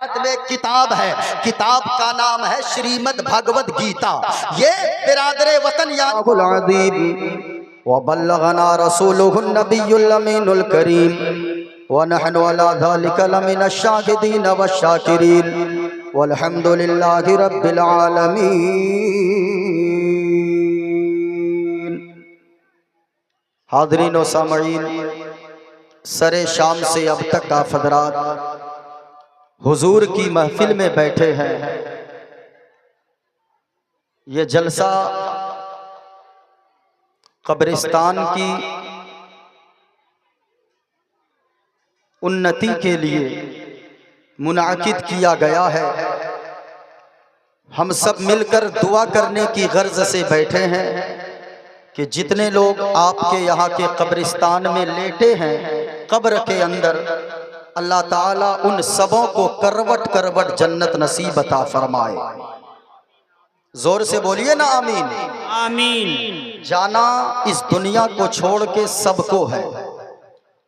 में किताब है, किताब का नाम है श्रीमद् भगवद गीता। ये बिरादरे वतन या व बल्लगना रसूलुहुन नबियुल अमीनुल करीम व नहनु अला ज़ालिका लमिनश शाहिदीन वश्शाकिरीन वल्हम्दुलिल्लाहि रब्बिल आलमीन। हाज़रीन व सामईन, सरे शाम से अब तक का हज़रात हुजूर की महफिल में बैठे हैं। ये जलसा कब्रिस्तान की उन्नति के लिए मुनाकिद किया गया है। हम सब मिलकर दुआ करने की गर्ज से बैठे हैं कि जितने लोग आपके यहाँ के कब्रिस्तान में लेटे हैं, कब्र के अंदर, अल्लाह ताला उन सबों को करवट करवट जन्नत नसीब अता फरमाए। जोर से बोलिए ना आमीन। आमीन। जाना इस दुनिया को छोड़ के सबको है,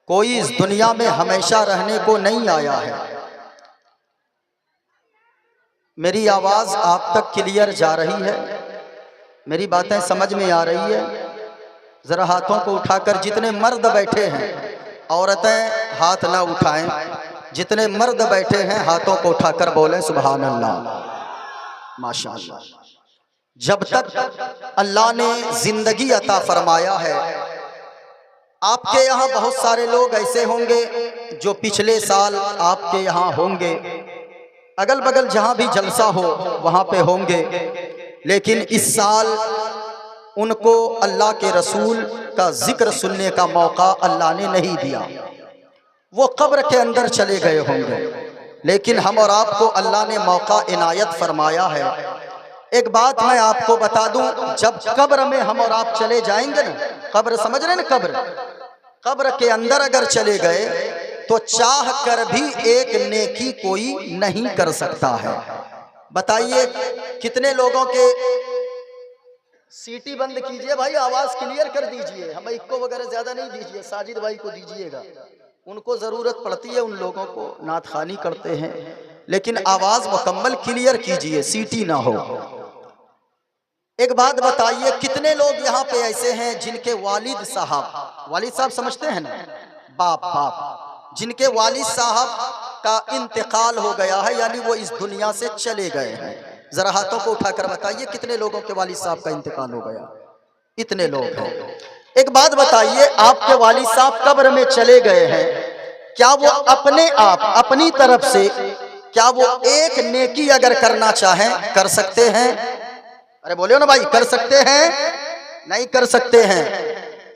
कोई इस दुनिया में हमेशा रहने को नहीं आया है। मेरी आवाज आप तक क्लियर जा रही है? मेरी बातें समझ में आ रही है? जरा हाथों को उठाकर, जितने मर्द बैठे हैं, औरतें हाथ ना उठाएं, जितने मर्द बैठे हैं हाथों को उठाकर बोलें सुभान अल्लाह, माशाअल्लाह। जब तक अल्लाह ने जिंदगी अता फरमाया है, आपके यहाँ बहुत सारे लोग ऐसे होंगे जो पिछले साल आपके यहाँ होंगे, अगल बगल जहाँ भी जलसा हो वहाँ पे होंगे, लेकिन इस साल उनको अल्लाह के रसूल का जिक्र सुनने का मौका अल्लाह ने नहीं दिया। वो कब्र के अंदर चले गए होंगे, लेकिन हम और आपको अल्लाह ने मौका इनायत फरमाया है। एक बात मैं आपको बता दूं, जब कब्र में हम और आप चले जाएंगे ना, कब्र समझ रहे ना, कब्र के अंदर अगर चले गए तो चाह कर भी एक नेकी कोई नहीं कर सकता है। बताइए कितने लोगों के, सीटी बंद कीजिए भाई, आवाज क्लियर कर दीजिए, हम इक्को वगैरह ज्यादा नहीं दीजिए, साजिद भाई को दीजिएगा, उनको जरूरत पड़ती है, उन लोगों को नात खानी करते हैं, लेकिन आवाज मुकम्मल क्लियर कीजिए, सीटी ना हो। एक बात बताइए, कितने लोग यहाँ पे ऐसे हैं जिनके वालिद साहब समझते हैं ना, बाप, जिनके वालिद साहब का इंतकाल हो गया है, यानी वो इस दुनिया से चले गए हैं। जरा हाथों को उठाकर बताइए कितने लोगों के वालिद साहब का इंतकाल हो गया? इतने लोग हैं। एक बात बताइए, आपके वालिद साहब कब्र में चले गए हैं, क्या वो अपने आप अपनी तरफ से क्या वो एक नेकी अगर करना चाहें कर सकते हैं? अरे बोलियो ना भाई, कर सकते हैं? नहीं कर सकते हैं।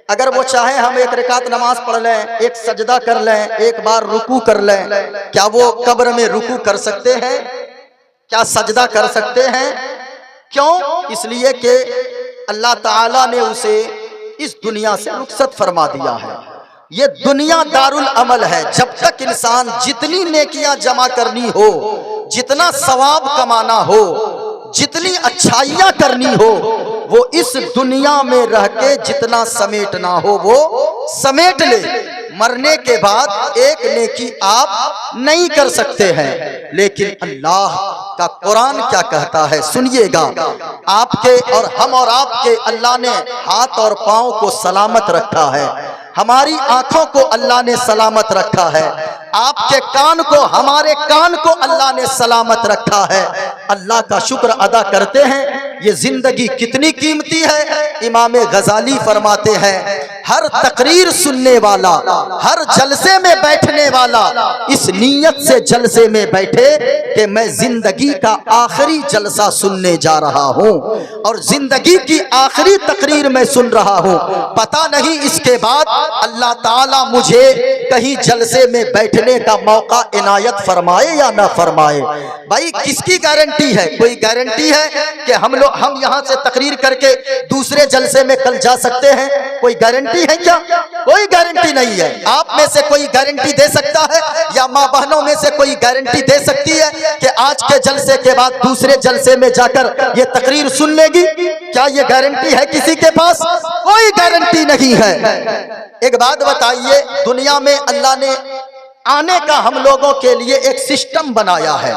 अगर वो चाहे हम एक रकात नमाज पढ़ लें, एक सजदा कर लें, एक बार रुकू कर लें, क्या वो कब्र में रुकू कर सकते हैं? क्या सजदा कर सकते हैं? क्यों? इसलिए कि अल्लाह ताला ने उसे इस दुनिया से रुखसत फरमा दिया है। ये दुनिया दारुल अमल है। जब तक इंसान जितनी नेकियां जमा करनी हो, जितना सवाब कमाना हो, जितनी अच्छाइयां करनी हो, वो इस दुनिया में रह के जितना समेटना हो वो समेट ले। मरने के बाद एक नेकी आप नहीं कर सकते हैं, लेकिन अल्लाह का कुरान क्या कहता है सुनिएगा। आपके और हम और आपके अल्लाह ने हाथ और पांव को सलामत रखा है, हमारी आंखों को अल्लाह ने सलामत रखा है, आपके कान को, हमारे कान को अल्लाह ने सलामत रखा है। अल्लाह का शुक्र अदा करते हैं। ये जिंदगी कितनी कीमती है। इमाम गजाली फरमाते हैं, हर तकरीर सुनने वाला, हर जलसे में बैठने वाला इस नीयत से जलसे में बैठे कि मैं जिंदगी का आखिरी जलसा सुनने जा रहा हूं और जिंदगी की आखिरी तकरीर में सुन रहा हूं, पता नहीं इसके बाद अल्लाह ताला मुझे कहीं जलसे में बैठने का मौका इनायत फरमाए या ना फरमाए। भाई किसकी गारंटी है? कोई गारंटी है कि हम यहाँ से तकरीर करके दूसरे जलसे में कल जा सकते हैं? कोई गारंटी है क्या? कोई गारंटी नहीं है। आप में से कोई गारंटी दे सकता है, या माँ बहनों में से कोई गारंटी दे सकती है कि आज के जलसे के बाद दूसरे जलसे में जाकर ये तकरीर सुन लेगी? क्या ये गारंटी है किसी के पास? कोई गारंटी नहीं है। एक बात बताइए, दुनिया में अल्लाह ने आने का हम लोगों के लिए एक सिस्टम बनाया है।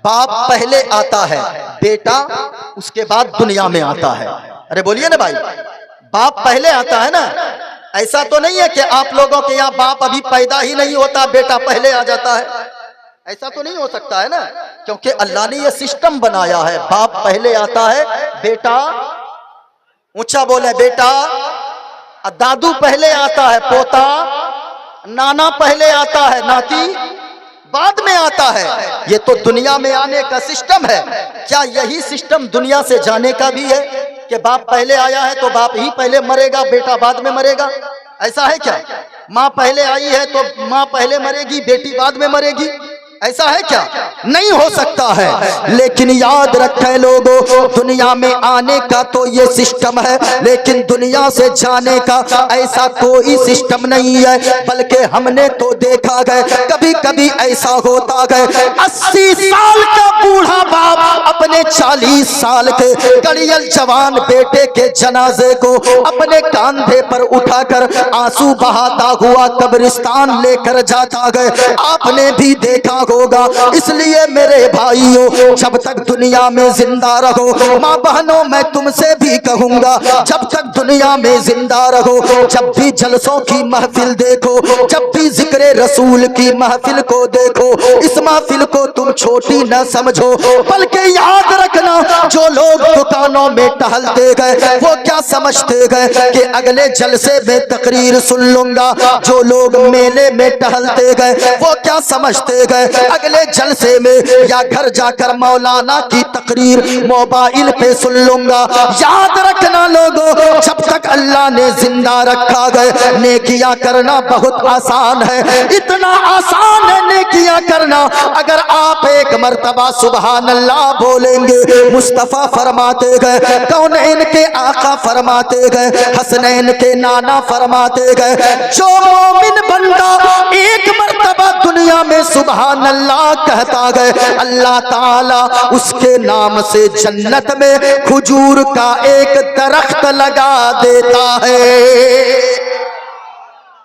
बाप पहले आता है, बेटा उसके बाद दुनिया में आता है। अरे बोलिए ना भाई, बाप पहले आता है ना। ऐसा तो नहीं है कि आप लोगों के यहाँ बाप अभी पैदा ही नहीं होता, बेटा पहले आ जाता है। ऐसा तो नहीं हो सकता है ना, क्योंकि अल्लाह ने यह सिस्टम बनाया है। बाप पहले आता है, बेटा, ऊंचा बोले बेटा, दादू पहले आता है, पोता, नाना पहले आता है, नाती बाद में आता है। ये तो दुनिया में आने का सिस्टम है। क्या यही सिस्टम दुनिया से जाने का भी है कि बाप पहले आया है तो बाप ही पहले मरेगा, बेटा बाद में मरेगा? ऐसा है क्या? माँ पहले आई है तो माँ पहले मरेगी, बेटी बाद में मरेगी? ऐसा है क्या? नहीं हो सकता है। लेकिन याद रखें लोगों, दुनिया में आने का तो ये सिस्टम है, लेकिन दुनिया से जाने का ऐसा कोई सिस्टम नहीं है। बल्कि हमने तो देखा गया, कभी कभी ऐसा होता गया 80 साल का बूढ़ा बाप अपने 40 साल के कड़ियल जवान बेटे के जनाजे को अपने कंधे पर उठाकर आंसू बहाता हुआ कब्रिस्तान लेकर जाता गया। आपने भी देखा होगा। इसलिए मेरे भाइयों, जब तक दुनिया में जिंदा रहो, माँ बहनों मैं तुमसे भी कहूंगा, जब तक दुनिया में जिंदा रहो, जब भी जलसों की महफिल देखो, जब भी जिक्र रसूल की महफिल को देखो, इस महफिल को तुम छोटी न समझो, बल्कि याद रखना जो लोग दुकानों में टहलते गए वो क्या समझते गए कि अगले जलसे में तकरीर सुन लूंगा। जो लोग मेले में टहलते गए वो क्या समझते गए अगले जलसे में या घर जाकर मौलाना की तकरीर मोबाइल पे सुन लूंगा। याद रखना लोगों, जब तक अल्लाह ने जिंदा रखा गए, नेकियां करना बहुत आसान है। इतना आसान है नेकियां करना, अगर आप एक मर्तबा सुबहान अल्लाह बोलेंगे। मुस्तफा फरमाते गए, कौनैन के आका फरमाते गए, हसनैन के नाना फरमाते गए, जो मोमिन बंदा एक मर्तबा दुनिया में सुबहान अल्लाह कहता गए, अल्लाह ताला उसके नाम से जन्नत में खजूर का एक दरख्त लगा देता है।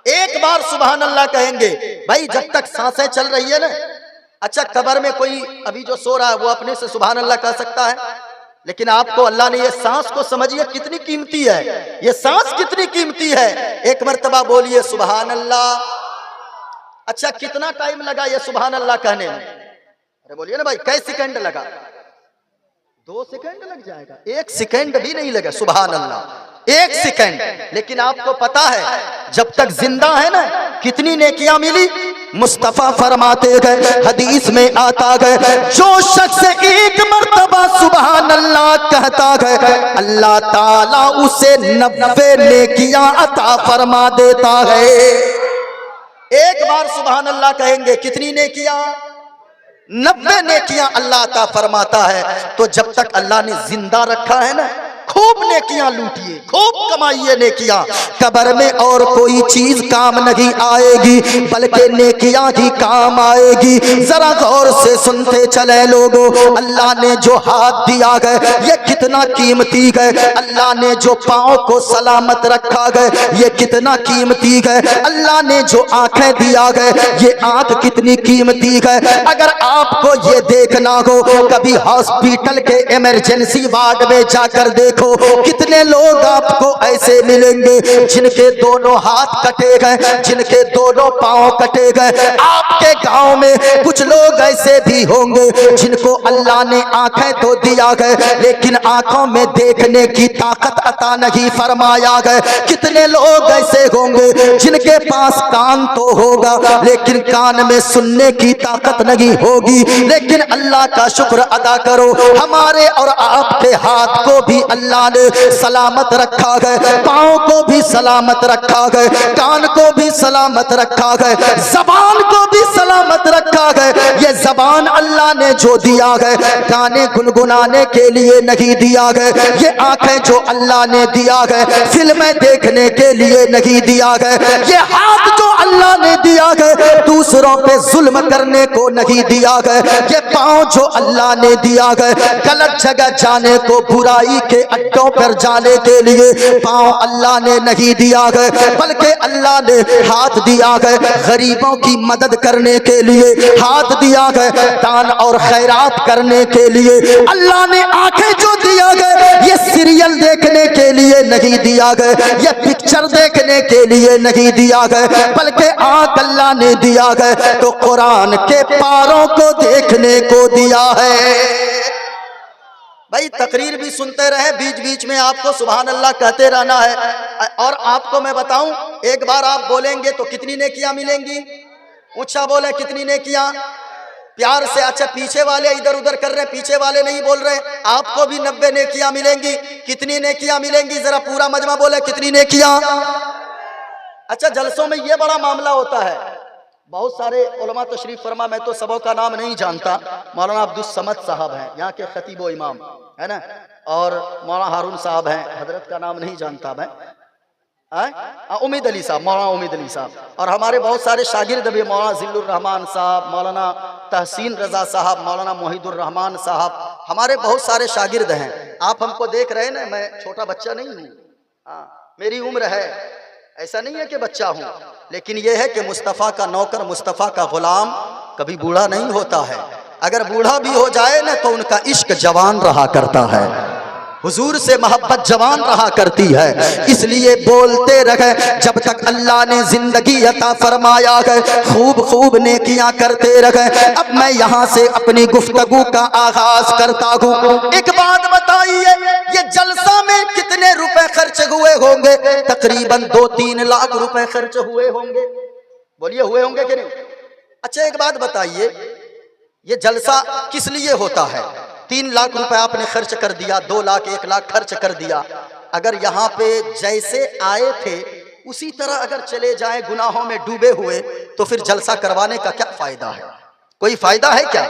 एक बार सुबहान अल्लाह कहेंगे भाई, जब तक सांसें चल रही है ना। अच्छा, कब्र में कोई अभी जो सो रहा है वो अपने से सुबहान अल्लाह कह सकता है, लेकिन आपको अल्लाह ने ये सांस को समझिए कितनी कीमती है, ये सांस कितनी कीमती है। एक मर्तबा बोलिए सुबहान अल्लाह। अच्छा, कितना टाइम लगा ये सुबहान अल्लाह कहने में? अरे बोलिए ना भाई, कई सेकंड लगा? 2 सेकंड लग जाएगा? 1 सेकंड भी नहीं लगा सुबहान अल्लाह, 1 सेकंड। लेकिन आपको पता है जब तक जिंदा है ना कितनी नेकियां मिली? मुस्तफा फरमाते गए, हदीस में आता गए, जो शख्स एक मर्तबा सुबहान अल्लाह कहता गए, अल्लाह ताला उसे 90 नेकियां अता फरमा देता है। एक बार सुबहान अल्लाह कहेंगे, कितनी नेकियां? 90 नेकियां अल्लाह अता फरमाता है। तो जब तक अल्लाह ने जिंदा रखा है ना, खूब नेकियां लूटिए, खूब कमाइए नेकियां। कब्र में और कोई चीज काम नहीं आएगी, बल्कि नेकियां ही काम आएगी। जरा गौर से सुनते चले लोगों, अल्लाह ने जो हाथ दिया गए ये कितना कीमती गए, अल्लाह ने जो पाँव को सलामत रखा गए ये कितना कीमती गए, अल्लाह ने जो आंखें दिया गए ये आंख कितनी कीमती गए। अगर आपको ये देखना हो, कभी हॉस्पिटल के इमरजेंसी वार्ड में जाकर देखो, कितने लोग आपको ऐसे मिलेंगे जिनके दोनों हाथ कटे गए, जिनके दोनों पांव कटे गए। आपके गांव में कुछ लोग ऐसे भी होंगे जिनको अल्लाह ने आंखें तो दिया गए, लेकिन आंखों में देखने की ताकत अता नहीं फरमाया गए। कितने लोग ऐसे होंगे जिनके पास कान तो होगा, लेकिन कान में सुनने की ताकत नहीं होगी। लेकिन अल्लाह का शुक्र अदा करो, हमारे और आपके हाथ को भी अल्लाह ने सलामत रखा गए, पाँव को भी सलामत रखा गए, कान को भी सलामत रखा गए, जबान को भी सलामत रखा गए। ये जबान अल्लाह ने जो दिया गए गाने गुनगुनाने के लिए नहीं दिया गए, ये आंखें जो अल्लाह ने दिया गए फिल्में देखने के लिए नहीं दिया गए, ये हाथ जो अल्लाह ने दिया है दूसरों पे जुल्म करने को नहीं दिया है। ये पाँव जो अल्लाह ने दिया है गलत जगह जाने को, बुराई के अड्डों पर जाने के लिए पाँव अल्लाह ने नहीं दिया है, बल्कि अल्लाह ने हाथ दिया है गरीबों की मदद करने के लिए, हाथ दिया है दान और खैरात करने के लिए। अल्लाह ने आंखें जो दिया है ये सीरियल देखने के लिए नहीं दिया गया, ये पिक्चर देखने के लिए नहीं दिया गया, बल्कि आंख अल्लाह ने दिया गया तो कुरान के पारों को देखने को दिया है। भाई तकरीर भी सुनते रहे, बीच बीच में आपको सुभान अल्लाह कहते रहना है। और आपको मैं बताऊं, एक बार आप बोलेंगे तो कितनी नेकियां मिलेंगी? ऊंचा बोले कितनी नेकियां? प्यार से। अच्छा पीछे वाले इधर उधर कर रहे, पीछे वाले नहीं बोल रहे, आपको भी 90 नेकियां मिलेंगी। कितनी नेकियां मिलेंगी? जरा पूरा मजमा बोले कितनी नेकियां? अच्छा जलसों में ये बड़ा मामला होता है, बहुत सारे उलमा तशरीफ फरमा, मैं तो सबों का नाम नहीं जानता। मौलाना अब्दुल समद साहब हैं यहाँ के खतीब व इमाम है ना, और मौलाना हारून साहब हैं, हजरत का नाम नहीं जानता मैं, उम्मीद अली साहब, मौलाना उम्मीद अली साहब, और हमारे बहुत सारे शागिर्द भी, मौलाना जिल्लुर रहमान साहब, मौलाना तहसीन रजा साहब, मौलाना मोहिदुर रहमान साहब, हमारे बहुत सारे शागिर्द हैं। आप हमको देख रहे हैं ना, मैं छोटा बच्चा नहीं हूँ, मेरी उम्र है, ऐसा नहीं है कि बच्चा हूँ, लेकिन यह है कि मुस्तफ़ा का नौकर, मुस्तफ़ा का गुलाम कभी बूढ़ा नहीं होता है। अगर बूढ़ा भी हो जाए ना तो उनका इश्क जवान रहा करता है, हुजूर से मोहब्बत जवान रहा करती है। इसलिए बोलते रहे जब तक अल्लाह ने जिंदगी अता फरमाया है, खूब खूब नेकियां करते रहे। अब मैं यहाँ से अपनी गुफ्तगू का आगाज करता हूँ। एक बात बताइए, ये जलसा में कितने रुपए खर्च हुए होंगे? तकरीबन 2-3 लाख रुपए खर्च हुए होंगे। बोलिए हुए होंगे कि नहीं? अच्छा एक बात बताइए, ये जलसा किस लिए होता है? 3 लाख रुपए आपने खर्च कर दिया, 2 लाख 1 लाख खर्च कर दिया। अगर यहाँ पे जैसे आए थे उसी तरह अगर चले जाएं गुनाहों में डूबे हुए, तो फिर जलसा करवाने का क्या फायदा है? कोई फायदा है क्या?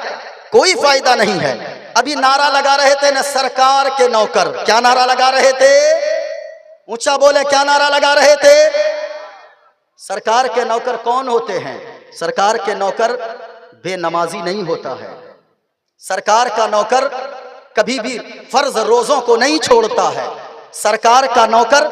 कोई फायदा नहीं है। अभी नारा लगा रहे थे ना, सरकार के नौकर। क्या नारा लगा रहे थे? ऊंचा बोले, क्या नारा लगा रहे थे? सरकार के नौकर कौन होते हैं? सरकार के नौकर बेनमाजी नहीं होता है। सरकार का नौकर कभी भी फर्ज रोजों को नहीं छोड़ता है। सरकार का नौकर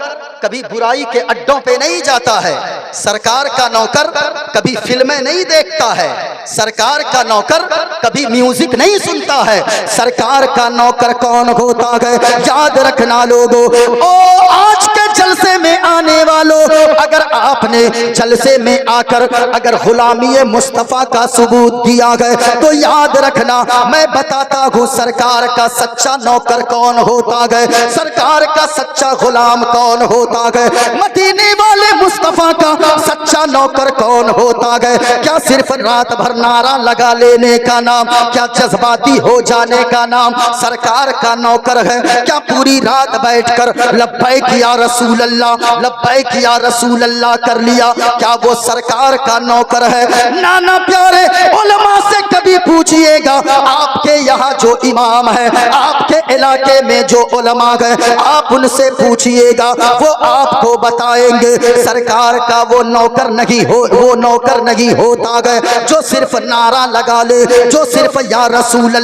कभी बुराई के अड्डों पे नहीं जाता है। सरकार का नौकर कभी फिल्में नहीं देखता है। सरकार का नौकर कभी म्यूजिक नहीं सुनता है। सरकार का नौकर कौन होता है? याद रखना लोगों, ओ आज के जलसे में आने वालों, अगर आपने जलसे में आकर अगर गुलामी मुस्तफा का सबूत दिया है तो याद रखना, मैं बताता हूँ सरकार का सच्चा नौकर कौन होता है, सरकार का सच्चा गुलाम कौन होता है, मदीने वाले मुस्तफा का सच्चा नौकर कौन होता है। क्या सिर्फ रात भर नारा लगा लेने का नाम, क्या जज्बाती हो जाने का नाम सरकार का नौकर है? क्या पूरी रात बैठकर लब्बैक या रसूल अल्लाह, लब्बैक या रसूल अल्लाह कर लिया, क्या वो सरकार का नौकर है? नाना प्यारे उलमा से कभी पूछिएगा, आपके यहाँ जो इमाम है, आपके इलाके में जो उलमा है, आप उनसे पूछिएगा, वो आपको बताएंगे सरकार का वो नौकर नहीं हो, वो नौकर नहीं होता है जो सिर्फ नारा लगा ले, जो सिर्फ या रसूल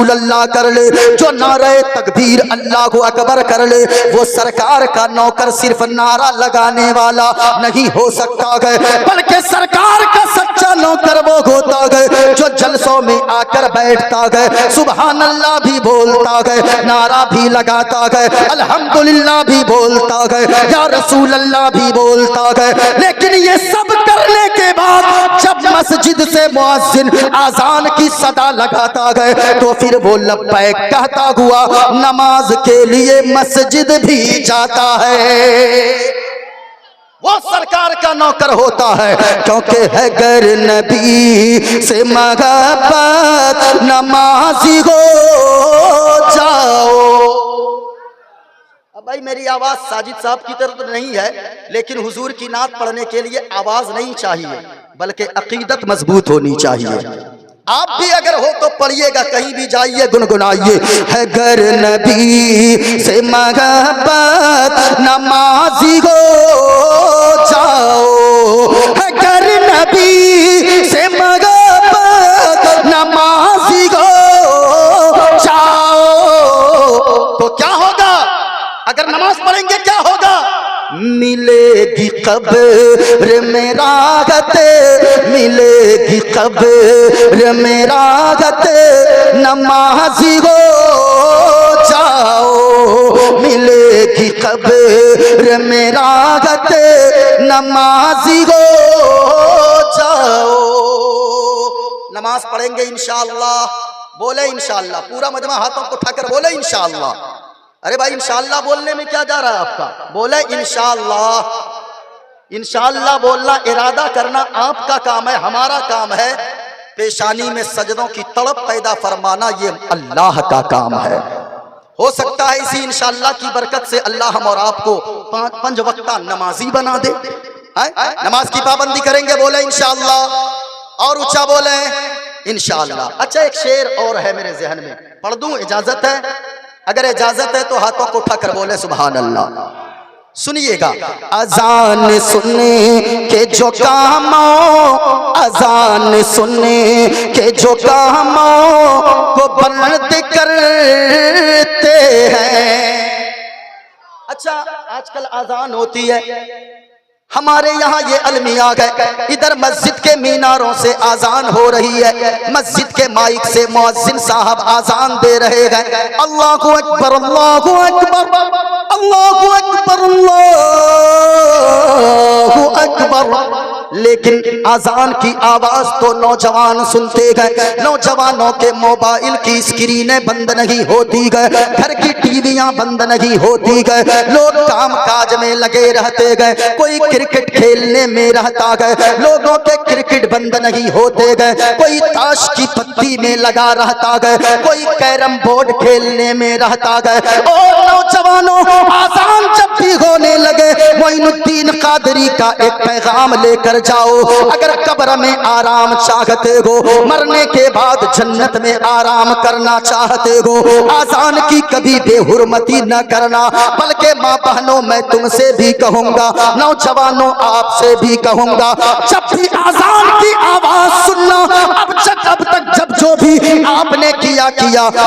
अल्लाह कर ले, जो नारे तकबीर अल्लाहु अकबर कर ले। वो सरकार का नौकर सिर्फ नारा लगाने वाला नहीं हो सकता है, बल्कि सरकार का सच्चा नौकर वो होता है जो जलसों में आकर बैठता है, सुभान अल्लाह भी बोलता है, नारा भी लगाता है, अल्हम्दुलिल्लाह भी बोलता है, या रसूल अल्लाह भी बोलता है। लेकिन ये सब करने के बाद जब मस्जिद से मुअज्जिन आजान की सदा लगाता है तो फिर वो लब्बैक कहता हुआ नमाज के लिए मस्जिद भी जाता है। वो सरकार का नौकर होता है, क्योंकि है गर नबी से मोहब्बत नमाजी हो जाओ। अब भाई मेरी आवाज साजिद साहब की तरह तो नहीं है, लेकिन हुजूर की नात पढ़ने के लिए आवाज नहीं चाहिए, बल्कि अकीदत मजबूत होनी चाहिए। आप भी अगर हो तो पढ़िएगा, कहीं भी जाइए गुनगुनाइए, है गर नबी से मोहब्बत नमाजी हो जाओ, अगर नबी से मोहब्बत नमाजी हो जाओ तो क्या होगा? अगर नमाज पढ़ेंगे क्या होगा? मिलेगी कब्र में राहत, मिलेगी कब्र में राहत, नमाजी हो जाओ, मिलेगी कब्र में राहत, नमाजी हो जाओ। नमाज पढ़ेंगे इंशाअल्लाह, बोले इंशाअल्लाह। पूरा मजमा हाथों को उठाकर बोले इंशाअल्लाह। अरे भाई इंशाअल्लाह बोलने में क्या जा रहा है आपका? बोले इंशाअल्लाह। इंशाअल्लाह बोलना, इरादा करना आपका काम है, हमारा काम है पेशानी में सजदों की तड़प पैदा फरमाना, ये अल्लाह का काम है। हो सकता है इसी इंशाअल्लाह की बरकत से अल्लाह हम और आपको 5 वक्ता नमाजी बना दे। नमाज की पाबंदी करेंगे, बोले इंशाअल्लाह। और ऊंचा बोले इंशाअल्लाह। अच्छा, एक शेर और है मेरे जहन में, पढ़ दूं? इजाजत है? अगर इजाजत है तो हाथों को उठाकर बोले सुभान अल्लाह। सुनिएगा। अजान सुनने के जो कामों, अजान सुनने के जो कामों को बंद करते हैं। अच्छा, आजकल अजान होती है हमारे यहाँ, ये अलमिया है, इधर मस्जिद के मीनारों से आजान हो रही है, मस्जिद के माइक से मुअज्जिन साहब आजान दे रहे हैं, अल्लाहु अकबर अल्लाहु अकबर अल्लाहु अकबर अल्लाहु अकबर। लेकिन आजान की आवाज तो नौजवान सुनते गए, नौजवानों के मोबाइल की स्क्रीनें बंद नहीं होती गए, घर की टीवियां बंद नहीं होती गए, लोग काम काज में लगे रहते गए, कोई क्रिकेट खेलने में रहता गए, लोगों के क्रिकेट बंद नहीं होते गए, कोई ताश की पत्ती में लगा रहता गए, कोई कैरम बोर्ड खेलने में रहता गए। और नौजवानों, आजान जब भी होने लगे, मोइनुद्दीन कादरी का एक पैगाम लेकर जाओ। अगर कब्र में आराम चाहते हो, मरने के बाद जन्नत में आराम करना चाहते हो, आजान की कभी बेहुरमती न करना। बल्कि माँ बहनों, मैं तुमसे भी कहूंगा, नौजवानों आपसे भी कहूंगा, जब भी आजान की आवाज सुनना, अब तक जब जो भी आपने किया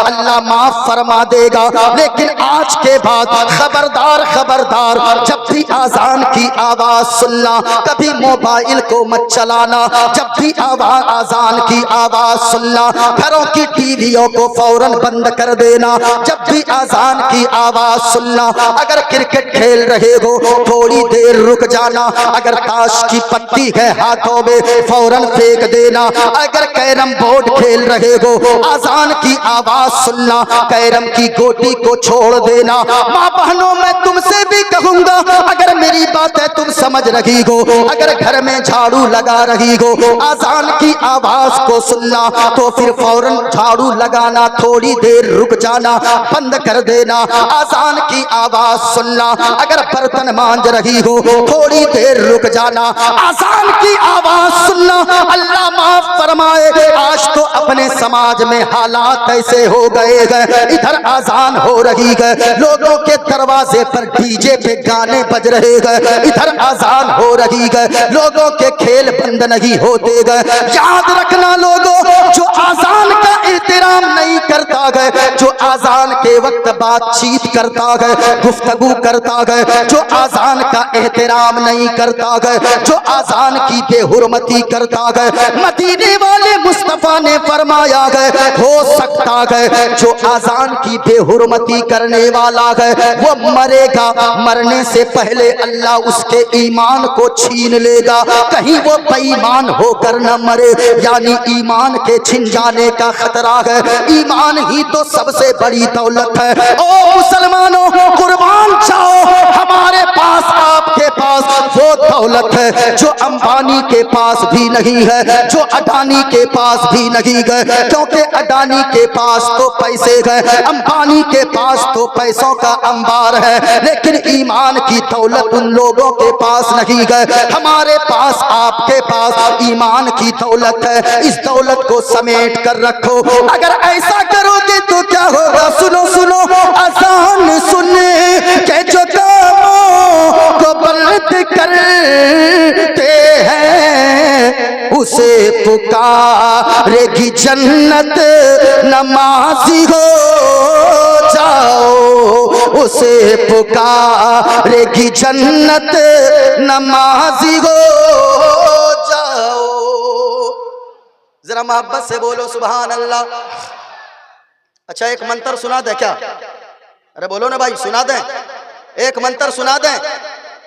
अल्लाह माफ फरमा देगा। लेकिन आज के बाद खबरदार खबरदार, जब भी आजान की आवाज सुनना, कभी मोबाइल को मत चलाना। जब भी आजान की आवाज सुनना, घरों की टीवियों को फौरन बंद कर देना। जब भी आजान की आवाज सुनना, अगर क्रिकेट खेल रहे हो थोड़ी देर रुक जाना, अगर ताश की पत्ती है हाथों में फौरन फेंक देना, अगर कैरम बोर्ड खेल रहे हो आजान की आवाज सुनना, कैरम की गोटी को छोड़ देना। माँ बहनों, मैं तुमसे भी कहूंगा, अगर मेरी बात है तुम समझ रही हो, अगर घर में झाड़ू लगा रही हो, आजान की आवाज को सुनना, तो फिर फौरन झाड़ू लगाना, थोड़ी देर रुक जाना, बंद कर देना। आजान की आवाज सुनना, अगर बर्तन मांज रही हो थोड़ी देर रुक जाना, आजान की आवाज सुनना। अल्लाह माफ फरमाए, आज तो अपने समाज में हालात ऐसे हो गए हैं, इधर आजान हो रही है, लोगों के दरवाजे पर डीजे पे गाने बज रहे हैं, इधर आजान हो रही है, लोगों के खेल बंद नहीं होते गए। याद रखना लोगों, जो आजान का एहतराम नहीं करता है, जो आजान के वक्त बातचीत करता है, गुफ्तगू करता है, जो आजान का एहतराम नहीं करता है, जो आजान की बेहुरमती करता है, मदीने वाले मुस्तफा ने फरमाया है, हो सकता है जो आजान की बेहुरमती करने वाला है वो मरेगा, मरने से पहले अल्लाह उसके ईमान को छीन लेगा, कहीं वो बेईमान होकर न मरे, यानी ईमान के छिन जाने का खतरा है। ईमान ही तो सबसे बड़ी दौलत है। ओ मुसलमानों, कुर्बान जाओ, हमारे पास आपके पास वो दौलत है जो अंबानी के पास भी नहीं है, जो अडानी के पास भी नहीं है, क्योंकि अडानी के पास तो पैसे है, अंबानी के पास तो पैसों का अंबार है, लेकिन ईमान की दौलत उन लोगों के पास नहीं है। हमारे पास आपके पास ईमान की दौलत है, इस दौलत को समेट कर रखो। अगर ऐसा करोगे तो क्या होगा? सुनो सुनो, आसान सुनने के जो कामों को बंद करते पुकारेगी जन्नत नमाजी हो जाओ, उसे पुकारेगी जन्नत नमाजी हो जाओ। जरा मोहब्बत से बोलो सुभान अल्लाह। अच्छा एक मंत्र सुना दे क्या? अरे बोलो ना भाई, सुना दें, एक मंत्र सुना दें।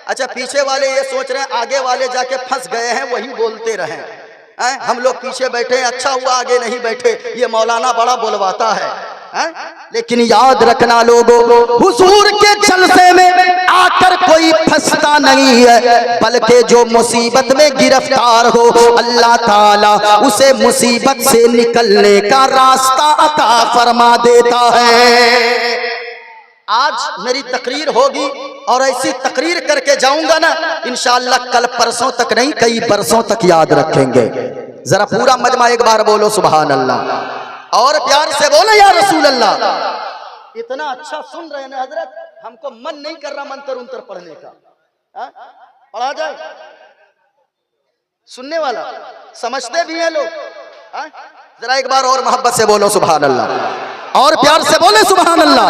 अच्छा पीछे वाले ये सोच रहे हैं आगे वाले जाके फंस गए हैं, वही बोलते रहें। हम लोग पीछे बैठे हैं, अच्छा हुआ आगे नहीं बैठे, ये मौलाना बड़ा बोलवाता है। लेकिन याद रखना लोगों, हुजूर के जलसे में आकर कोई फंसता नहीं है, बल्कि जो मुसीबत में गिरफ्तार हो अल्लाह ताला उसे मुसीबत से निकलने का रास्ता अता फरमा देता है। आज मेरी तकरीर होगी और ऐसी तकरीर करके जाऊंगा ना, इंशाअल्लाह कल परसों तक नहीं कई बरसों तक याद रखेंगे। जरा पूरा मजमा एक बार बोलो सुभान अल्लाह और प्यार से बोलो या रसूल अल्लाह। इतना अच्छा सुन रहे हैं हजरत, हमको मन नहीं कर रहा मंत्र उंतर पढ़ने का। पढ़ा जाए, सुनने वाला समझते भी हैं लोग। जरा एक बार और मोहब्बत से बोलो सुभान अल्लाह और प्यार से बोले सुभान अल्लाह।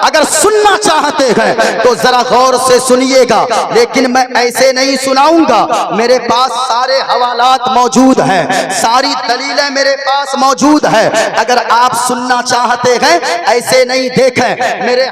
अगर सुनना चाहते हैं तो जरा गौर से सुनिएगा, लेकिन मैं ऐसे नहीं सुनाऊंगा। मेरे पास सारे हवालात मौजूद हैं, सारी दलीलें मेरे पास मौजूद है। अगर आप सुनना चाहते हैं ऐसे नहीं देखें मेरे